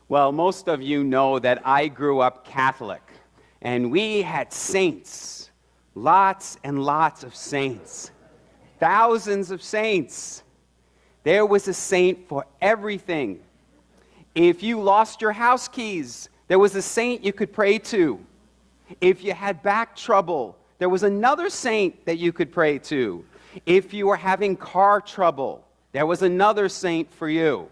Well, most of you know that I grew up Catholic, and we had saints, lots and lots of saints, thousands of saints. There was a saint for everything. If you lost your house keys, there was a saint you could pray to. If you had back trouble, there was another saint that you could pray to. If you were having car trouble, there was another saint for you.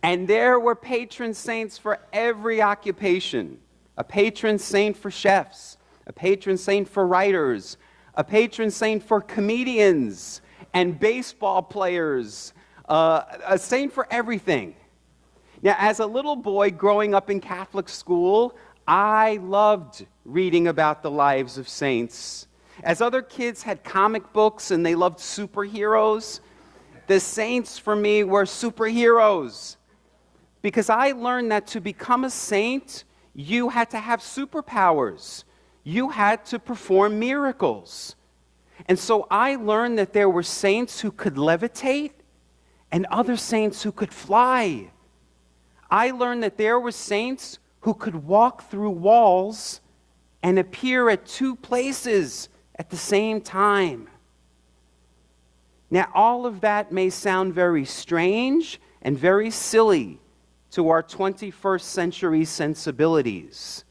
And there were patron saints for every occupation. A patron saint for chefs, a patron saint for writers, a patron saint for comedians and baseball players, a saint for everything. Now, as a little boy growing up in Catholic school, I loved reading about the lives of saints. As other kids had comic books and they loved superheroes, the saints for me were superheroes. Because I learned that to become a saint, you had to have superpowers. You had to perform miracles. And so I learned that there were saints who could levitate and other saints who could fly. I learned that there were saints who could walk through walls and appear at two places at the same time. Now, all of that may sound very strange and very silly to our 21st century sensibilities.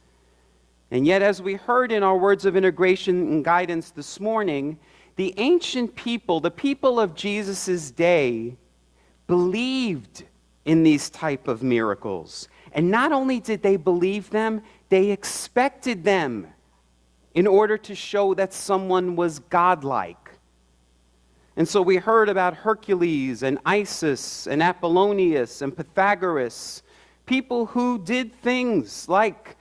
And yet, as we heard in our words of integration and guidance this morning, the ancient people, the people of Jesus' day, believed in these type of miracles. And not only did they believe them, they expected them in order to show that someone was godlike. And so we heard about Hercules and Isis and Apollonius and Pythagoras, people who did things like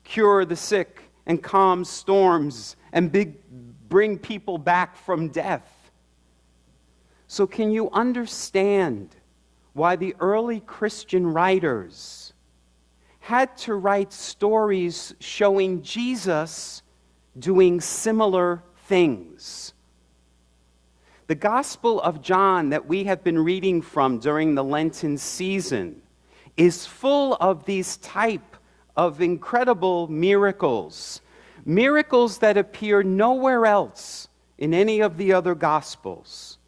cure the sick and calm storms and bring people back from death. So can you understand why the early Christian writers had to write stories showing Jesus doing similar things? The Gospel of John that we have been reading from during the Lenten season is full of these type of incredible miracles, miracles that appear nowhere else in any of the other Gospels.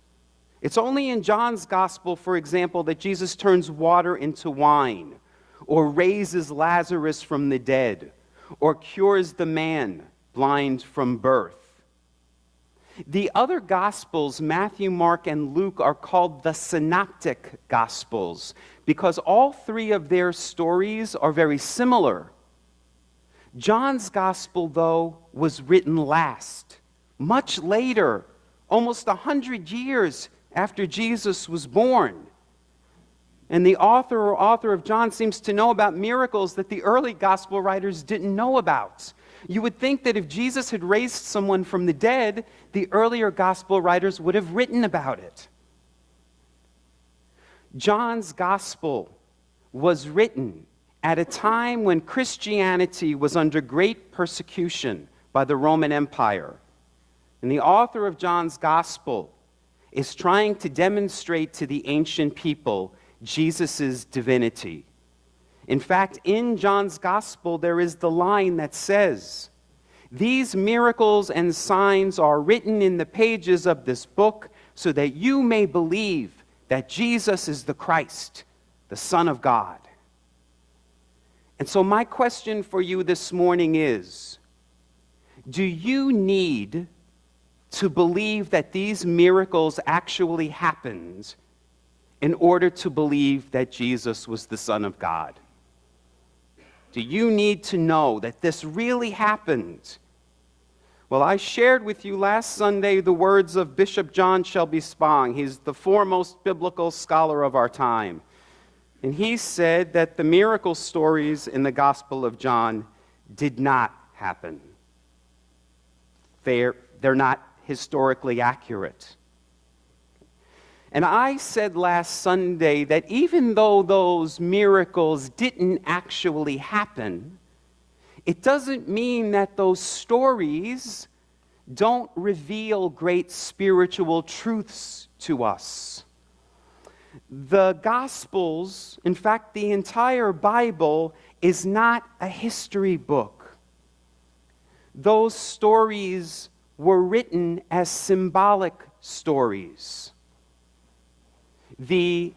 It's only in John's Gospel, for example, that Jesus turns water into wine, or raises Lazarus from the dead, or cures the man blind from birth. The other Gospels, Matthew, Mark, and Luke, are called the Synoptic Gospels because all three of their stories are very similar. John's Gospel, though, was written last, much later, almost 100 years after Jesus was born. And the author of John seems to know about miracles that the early Gospel writers didn't know about. You would think that if Jesus had raised someone from the dead, the earlier Gospel writers would have written about it. John's Gospel was written at a time when Christianity was under great persecution by the Roman Empire. And the author of John's Gospel is trying to demonstrate to the ancient people Jesus' divinity. In fact, in John's Gospel, there is the line that says, "These miracles and signs are written in the pages of this book so that you may believe that Jesus is the Christ, the Son of God." And so my question for you this morning is, do you need to believe that these miracles actually happened in order to believe that Jesus was the Son of God? Do you need to know that this really happened? Well, I shared with you last Sunday the words of Bishop John Shelby Spong. He's the foremost biblical scholar of our time. And he said that the miracle stories in the Gospel of John did not happen. They're not historically accurate. And I said last Sunday that even though those miracles didn't actually happen, it doesn't mean that those stories don't reveal great spiritual truths to us. The Gospels, in fact, the entire Bible, is not a history book. Those stories were written as symbolic stories. The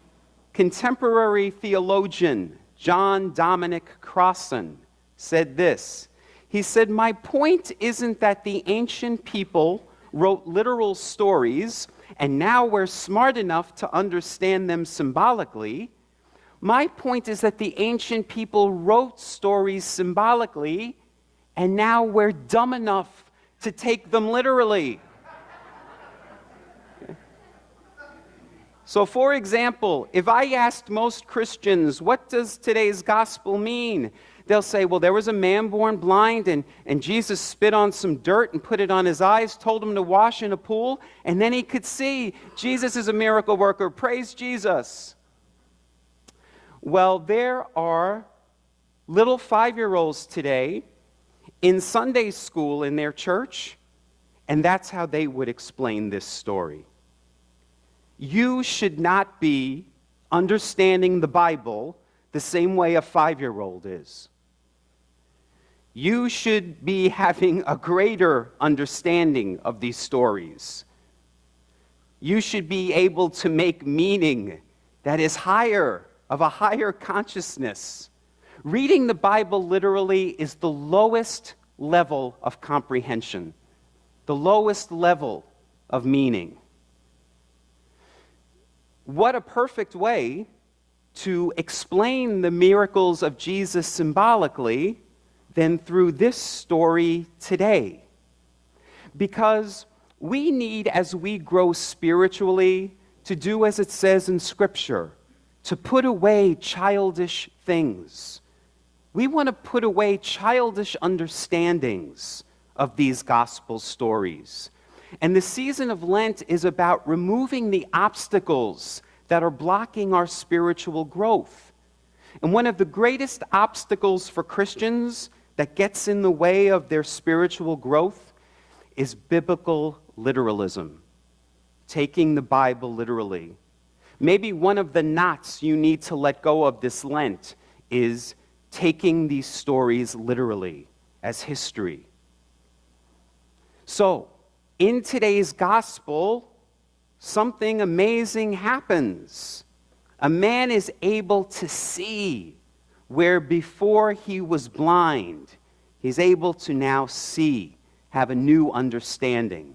contemporary theologian, John Dominic Crossan, said this. He said, "My point isn't that the ancient people wrote literal stories, and now we're smart enough to understand them symbolically. My point is that the ancient people wrote stories symbolically, and now we're dumb enough to take them literally." So, for example, if I asked most Christians, what does today's gospel mean? They'll say, well, there was a man born blind, and Jesus spit on some dirt and put it on his eyes, told him to wash in a pool, and then he could see. Jesus is a miracle worker. Praise Jesus. Well, there are little 5-year-olds today in Sunday school in their church, and that's how they would explain this story. You should not be understanding the Bible the same way a 5-year-old is. You should be having a greater understanding of these stories. You should be able to make meaning that is higher, of a higher consciousness. Reading the Bible literally is the lowest level of comprehension, the lowest level of meaning. What a perfect way to explain the miracles of Jesus symbolically than through this story today. Because we need, as we grow spiritually, to do as it says in Scripture, to put away childish things. We want to put away childish understandings of these gospel stories. And the season of Lent is about removing the obstacles that are blocking our spiritual growth. And one of the greatest obstacles for Christians that gets in the way of their spiritual growth is biblical literalism, taking the Bible literally. Maybe one of the knots you need to let go of this Lent is taking these stories literally as history. So, in today's gospel, something amazing happens. A man is able to see where before he was blind. He's able to now see, have a new understanding.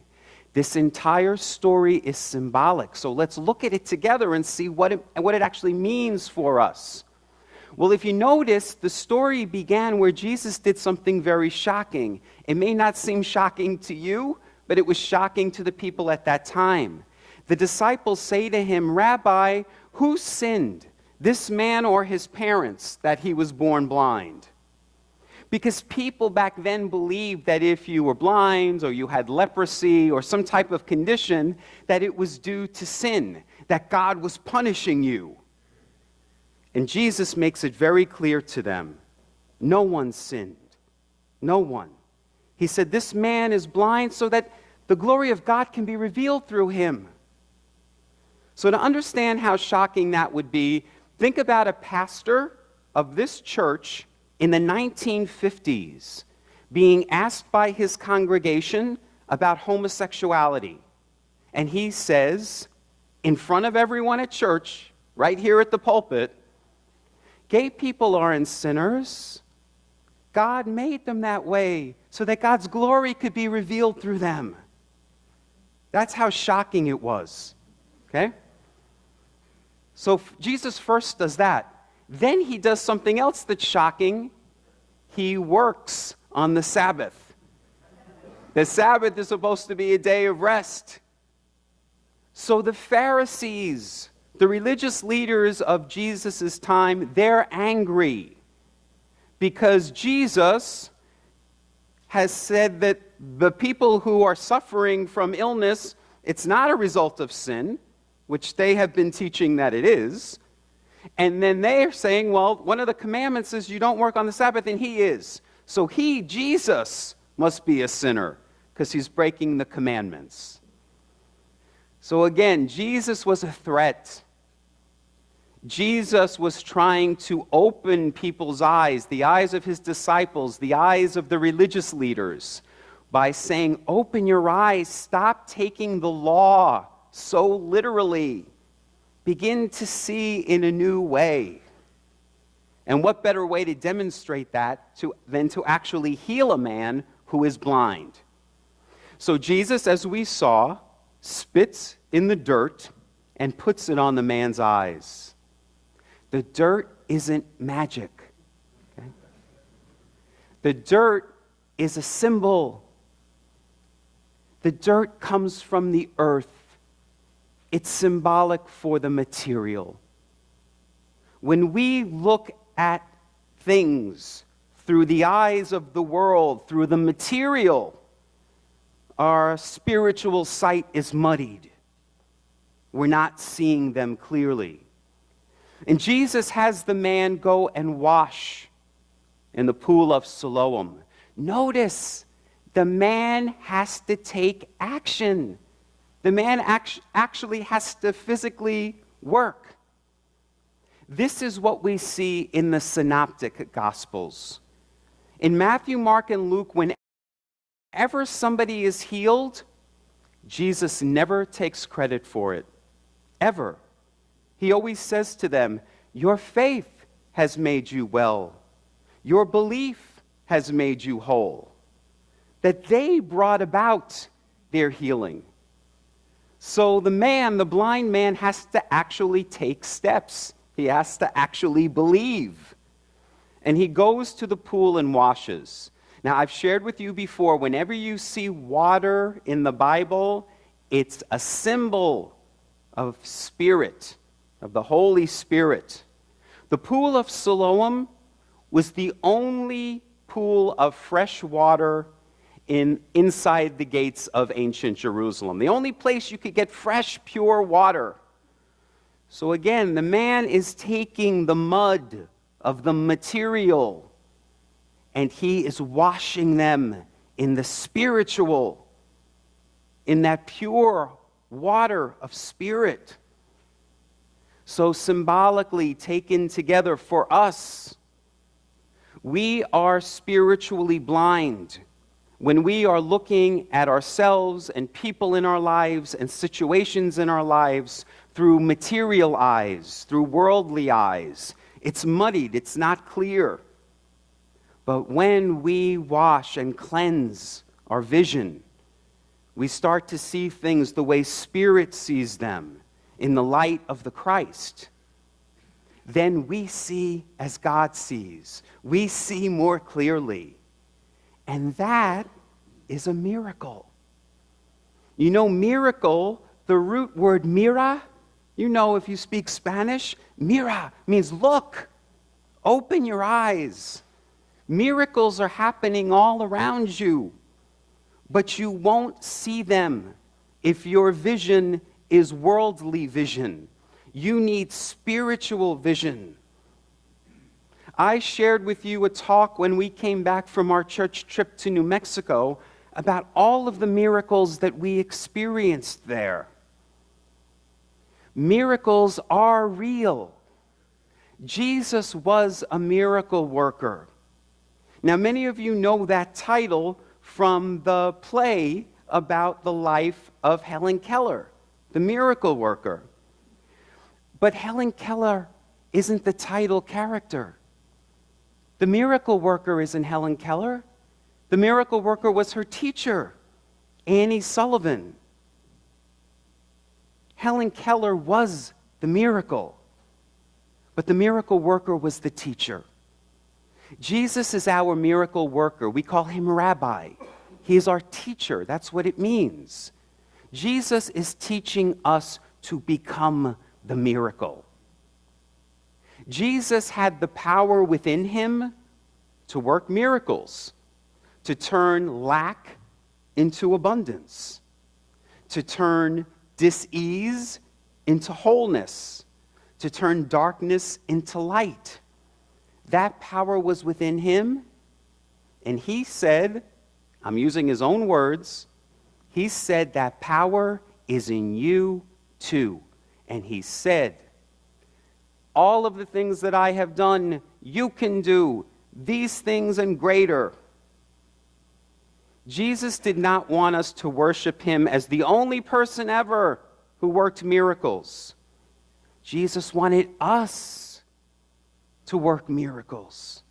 This entire story is symbolic, so let's look at it together and see what it actually means for us. Well, if you notice, the story began where Jesus did something very shocking. It may not seem shocking to you, but it was shocking to the people at that time. The disciples say to him, "Rabbi, who sinned, this man or his parents, that he was born blind?" Because people back then believed that if you were blind or you had leprosy or some type of condition, that it was due to sin, that God was punishing you. And Jesus makes it very clear to them, no one sinned. No one. He said, this man is blind so that the glory of God can be revealed through him. So to understand how shocking that would be, think about a pastor of this church in the 1950s being asked by his congregation about homosexuality. And he says, in front of everyone at church, right here at the pulpit, gay people aren't sinners. God made them that way so that God's glory could be revealed through them. That's how shocking it was. Okay? So Jesus first does that. Then he does something else that's shocking. He works on the Sabbath. The Sabbath is supposed to be a day of rest. So the Pharisees, the religious leaders of Jesus' time, they're angry because Jesus has said that the people who are suffering from illness, it's not a result of sin, which they have been teaching that it is. And then they are saying, well, one of the commandments is you don't work on the Sabbath, and he is. So he, Jesus, must be a sinner because he's breaking the commandments. So again, Jesus was a threat Jesus was trying to open people's eyes, the eyes of his disciples, the eyes of the religious leaders, by saying, open your eyes, stop taking the law so literally. Begin to see in a new way. And what better way to demonstrate that than to actually heal a man who is blind? So Jesus, as we saw, spits in the dirt and puts it on the man's eyes. The dirt isn't magic. Okay? The dirt is a symbol. The dirt comes from the earth. It's symbolic for the material. When we look at things through the eyes of the world, through the material, our spiritual sight is muddied. We're not seeing them clearly. And Jesus has the man go and wash in the pool of Siloam. Notice, the man has to take action. The man actually has to physically work. This is what we see in the synoptic gospels. In Matthew, Mark, and Luke, whenever somebody is healed, Jesus never takes credit for it, ever. He always says to them, your faith has made you well. Your belief has made you whole. That they brought about their healing. So the blind man has to actually take steps. He has to actually believe. And he goes to the pool and washes. Now, I've shared with you before, whenever you see water in the Bible, it's a symbol of Spirit, of the Holy Spirit. The pool of Siloam was the only pool of fresh water inside the gates of ancient Jerusalem. The only place you could get fresh, pure water. So again, the man is taking the mud of the material and he is washing them in the spiritual, in that pure water of spirit. So symbolically taken together for us, we are spiritually blind when we are looking at ourselves and people in our lives and situations in our lives through material eyes, through worldly eyes. It's muddied, it's not clear. But when we wash and cleanse our vision, we start to see things the way Spirit sees them in the light of the Christ. Then we see as God sees. We see more clearly. And that is a miracle. You know, miracle, the root word mira, you know if you speak Spanish, mira means look, open your eyes. Miracles are happening all around you, but you won't see them if your vision is worldly vision. You need spiritual vision. I shared with you a talk when we came back from our church trip to New Mexico about all of the miracles that we experienced there. Miracles are real. Jesus was a miracle worker. Now, many of you know that title from the play about the life of Helen Keller, the miracle worker. But Helen Keller isn't the title character. The miracle worker isn't Helen Keller. The miracle worker was her teacher, Annie Sullivan. Helen Keller was the miracle, but the miracle worker was the teacher. Jesus is our miracle worker. We call him Rabbi. He is our teacher. That's what it means. Jesus is teaching us to become the miracle. Jesus had the power within him to work miracles, to turn lack into abundance, to turn dis-ease into wholeness, to turn darkness into light. That power was within him, and he said, I'm using his own words, he said that power is in you too. And he said, All of the things that I have done, you can do. These things and greater. Jesus did not want us to worship him as the only person ever who worked miracles. Jesus wanted us to work miracles.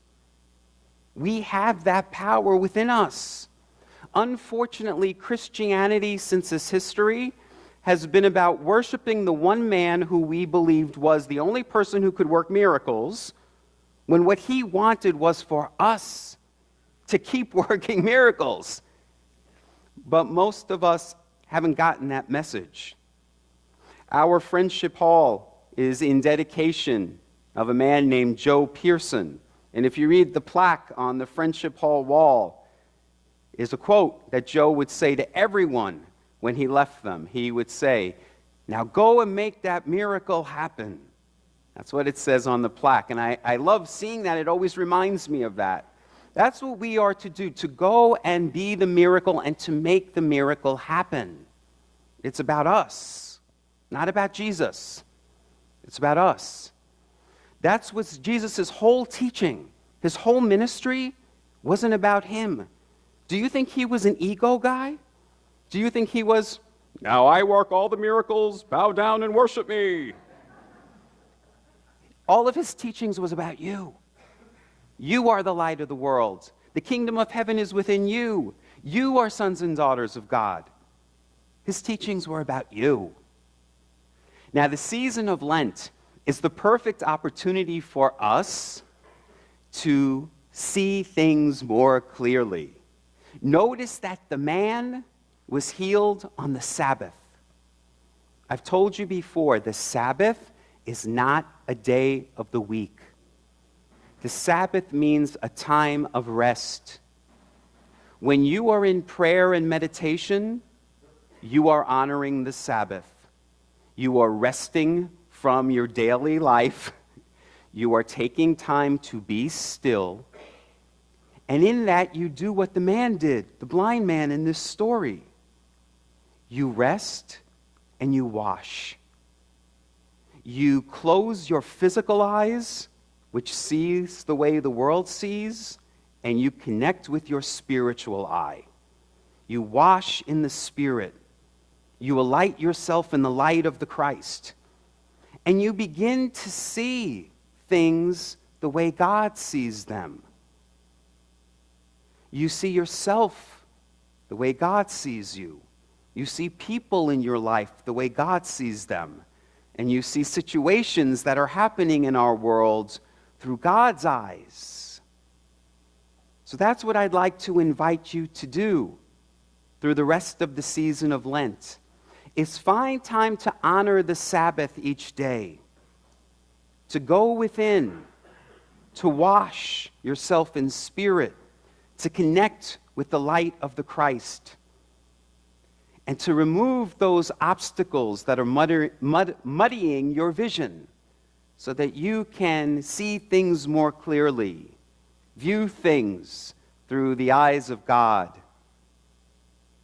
We have that power within us. Unfortunately, Christianity, since its history, has been about worshiping the one man who we believed was the only person who could work miracles, when what he wanted was for us to keep working miracles. But most of us haven't gotten that message. Our friendship hall is in dedication of a man named Joe Pearson. And if you read the plaque on the friendship hall wall, is a quote that Joe would say to everyone when he left them. He would say, "Now go and make that miracle happen." That's what it says on the plaque. And I love seeing that. It always reminds me of that. That's what we are to do, to go and be the miracle and to make the miracle happen. It's about us, not about Jesus. It's about us. That's what Jesus' whole teaching, his whole ministry wasn't about him. Do you think he was an ego guy? Do you think he was, "Now I work all the miracles, bow down and worship me"? All of his teachings was about you. You are the light of the world. The kingdom of heaven is within you. You are sons and daughters of God. His teachings were about you. Now, the season of Lent is the perfect opportunity for us to see things more clearly. Notice that the man was healed on the Sabbath. I've told you before, the Sabbath is not a day of the week. The Sabbath means a time of rest. When you are in prayer and meditation, you are honoring the Sabbath. You are resting from your daily life. You are taking time to be still. And in that, you do what the man did, the blind man in this story. You rest and you wash. You close your physical eyes, which sees the way the world sees, and you connect with your spiritual eye. You wash in the Spirit. You alight yourself in the light of the Christ. And you begin to see things the way God sees them. You see yourself the way God sees you. You see people in your life the way God sees them. And you see situations that are happening in our world through God's eyes. So that's what I'd like to invite you to do through the rest of the season of Lent, is find time to honor the Sabbath each day, to go within, to wash yourself in spirit, to connect with the light of the Christ, and to remove those obstacles that are muddying your vision so that you can see things more clearly, view things through the eyes of God,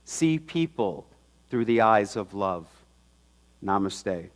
see people through the eyes of love. Namaste.